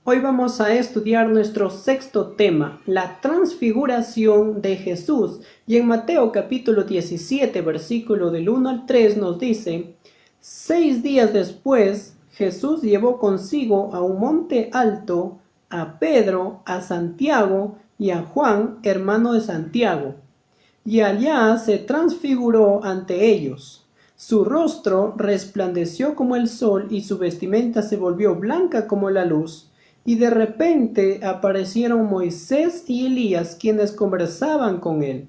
Hoy vamos a estudiar nuestro sexto tema, la transfiguración de Jesús. Y en Mateo capítulo 17, versículo del 1 al 3 nos dice: 6 días después, Jesús llevó consigo a un monte alto a Pedro, a Santiago y a Juan, hermano de Santiago. Y allá se transfiguró ante ellos. Su rostro resplandeció como el sol y su vestimenta se volvió blanca como la luz. Y de repente aparecieron Moisés y Elías, quienes conversaban con él.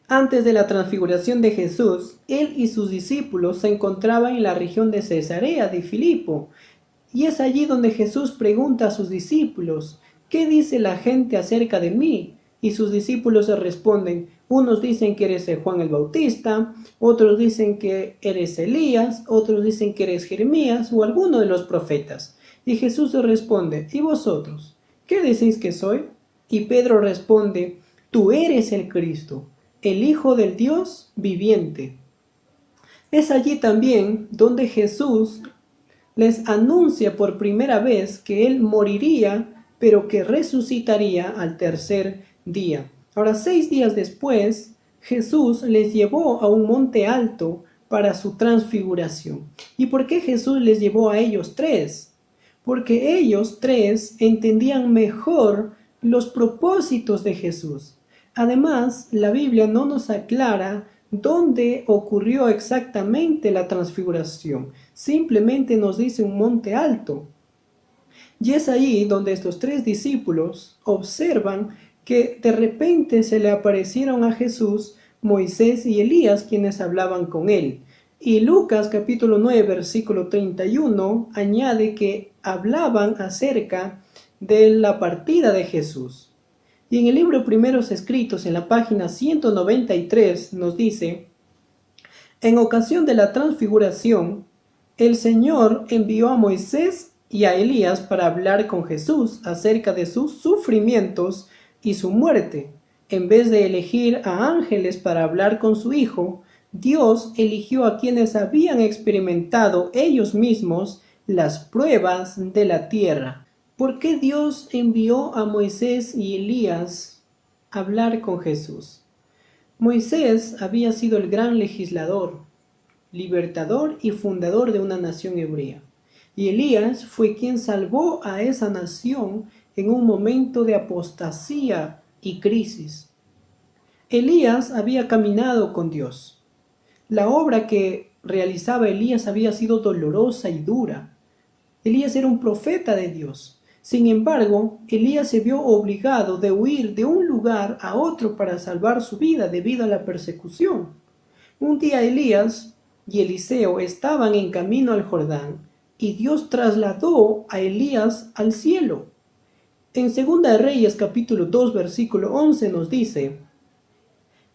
Antes de la transfiguración de Jesús, él y sus discípulos se encontraban en la región de Cesarea de Filipo. Y es allí donde Jesús pregunta a sus discípulos: ¿qué dice la gente acerca de mí? Y sus discípulos le responden: unos dicen que eres Juan el Bautista, otros dicen que eres Elías, otros dicen que eres Jeremías o alguno de los profetas. Y Jesús les responde: ¿y vosotros? ¿Qué decís que soy? Y Pedro responde: tú eres el Cristo, el Hijo del Dios viviente. Es allí también donde Jesús les anuncia por primera vez que él moriría, pero que resucitaría al tercer día. Ahora, 6 días después, Jesús les llevó a un monte alto para su transfiguración. ¿Y por qué Jesús les llevó a ellos tres? Porque ellos tres entendían mejor los propósitos de Jesús. Además, la Biblia no nos aclara dónde ocurrió exactamente la transfiguración. Simplemente nos dice un monte alto. Y es ahí donde estos tres discípulos observan que de repente se le aparecieron a Jesús Moisés y Elías, quienes hablaban con él. Y Lucas capítulo 9 versículo 31 añade que hablaban acerca de la partida de Jesús. Y en el libro Primeros Escritos, en la página 193, nos dice: en ocasión de la transfiguración, el Señor envió a Moisés y a Elías para hablar con Jesús acerca de sus sufrimientos y su muerte. En vez de elegir a ángeles para hablar con su Hijo, Dios eligió a quienes habían experimentado ellos mismos las pruebas de la tierra. ¿Por qué Dios envió a Moisés y Elías a hablar con Jesús? Moisés había sido el gran legislador, libertador y fundador de una nación hebrea. Y Elías fue quien salvó a esa nación en un momento de apostasía y crisis. Elías había caminado con Dios. La obra que realizaba Elías había sido dolorosa y dura. Elías era un profeta de Dios. Sin embargo, Elías se vio obligado de huir de un lugar a otro para salvar su vida debido a la persecución. Un día Elías y Eliseo estaban en camino al Jordán y Dios trasladó a Elías al cielo. En 2 de Reyes capítulo 2 versículo 11 nos dice: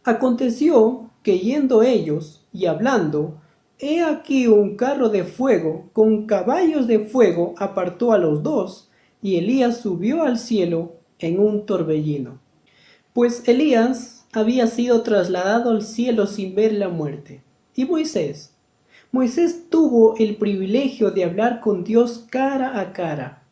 aconteció que yendo ellos y hablando, he aquí un carro de fuego con caballos de fuego apartó a los dos, y Elías subió al cielo en un torbellino. Pues Elías había sido trasladado al cielo sin ver la muerte. ¿Y Moisés? Moisés tuvo el privilegio de hablar con Dios cara a cara.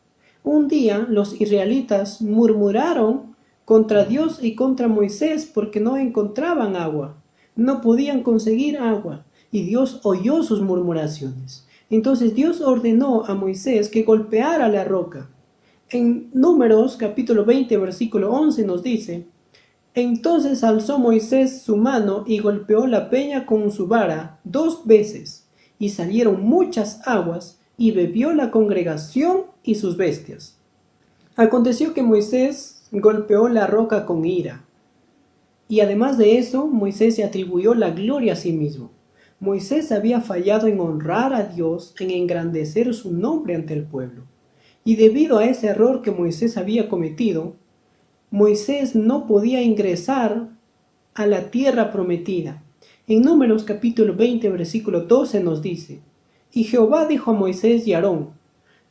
Un día los israelitas murmuraron contra Dios y contra Moisés porque no encontraban agua. No podían conseguir agua. Y Dios oyó sus murmuraciones. Entonces Dios ordenó a Moisés que golpeara la roca. En Números capítulo 20 versículo 11 nos dice: entonces alzó Moisés su mano y golpeó la peña con su vara 2 veces, y salieron muchas aguas, y bebió la congregación y sus bestias. Aconteció que Moisés golpeó la roca con ira, y además de eso, Moisés se atribuyó la gloria a sí mismo. Moisés había fallado en honrar a Dios, en engrandecer su nombre ante el pueblo. Y debido a ese error que Moisés había cometido, Moisés no podía ingresar a la tierra prometida. En Números capítulo 20 versículo 12 nos dice: y Jehová dijo a Moisés y a Aarón: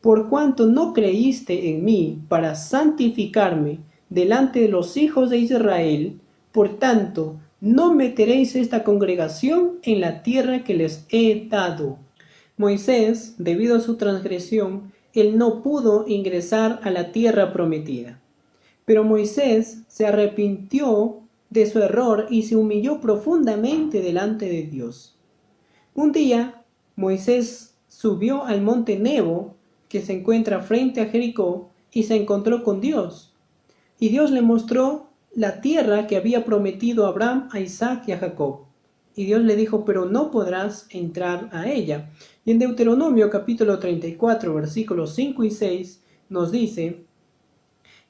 por cuanto no creíste en mí para santificarme delante de los hijos de Israel, por tanto no meteréis esta congregación en la tierra que les he dado. Moisés, debido a su transgresión, él no pudo ingresar a la tierra prometida. Pero Moisés se arrepintió de su error y se humilló profundamente delante de Dios. Un día, Moisés subió al monte Nebo, que se encuentra frente a Jericó, y se encontró con Dios. Y Dios le mostró la tierra que había prometido a Abraham, a Isaac y a Jacob. Y Dios le dijo, pero no podrás entrar a ella. Y en Deuteronomio capítulo 34, versículos 5 y 6, nos dice,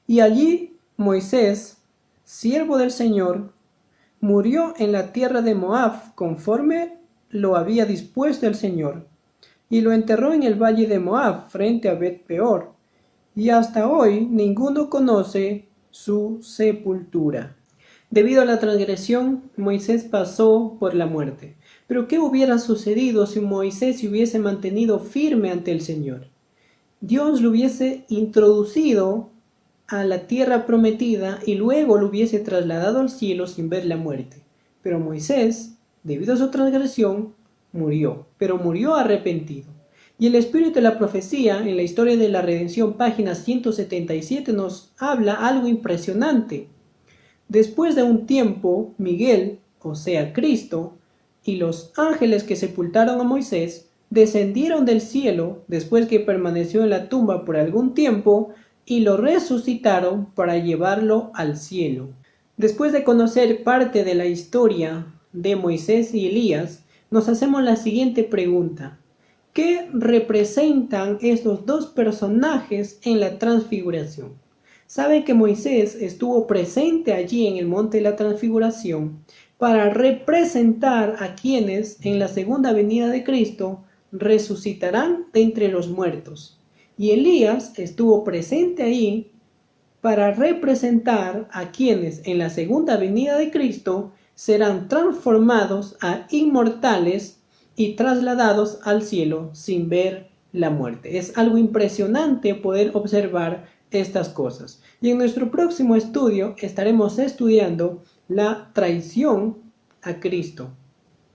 y allí Moisés, siervo del Señor, murió en la tierra de Moab, conforme lo había dispuesto el Señor, y lo enterró en el valle de Moab, frente a Bet-peor, y hasta hoy ninguno conoce su sepultura. Debido a la transgresión, Moisés pasó por la muerte. Pero ¿qué hubiera sucedido si Moisés se hubiese mantenido firme ante el Señor? Dios lo hubiese introducido a la tierra prometida y luego lo hubiese trasladado al cielo sin ver la muerte. Pero Moisés, debido a su transgresión, murió, pero murió arrepentido. Y el espíritu de la profecía, en la historia de la redención, página 177, nos habla algo impresionante. Después de un tiempo, Miguel, o sea Cristo, y los ángeles que sepultaron a Moisés, descendieron del cielo después que permaneció en la tumba por algún tiempo y lo resucitaron para llevarlo al cielo. Después de conocer parte de la historia de Moisés y Elías, nos hacemos la siguiente pregunta. ¿Qué representan estos dos personajes en la transfiguración? Sabe que Moisés estuvo presente allí en el monte de la transfiguración para representar a quienes en la segunda venida de Cristo resucitarán de entre los muertos. Y Elías estuvo presente ahí para representar a quienes en la segunda venida de Cristo serán transformados a inmortales y trasladados al cielo sin ver la muerte. Es algo impresionante poder observar estas cosas. Y en nuestro próximo estudio estaremos estudiando la traición a Cristo.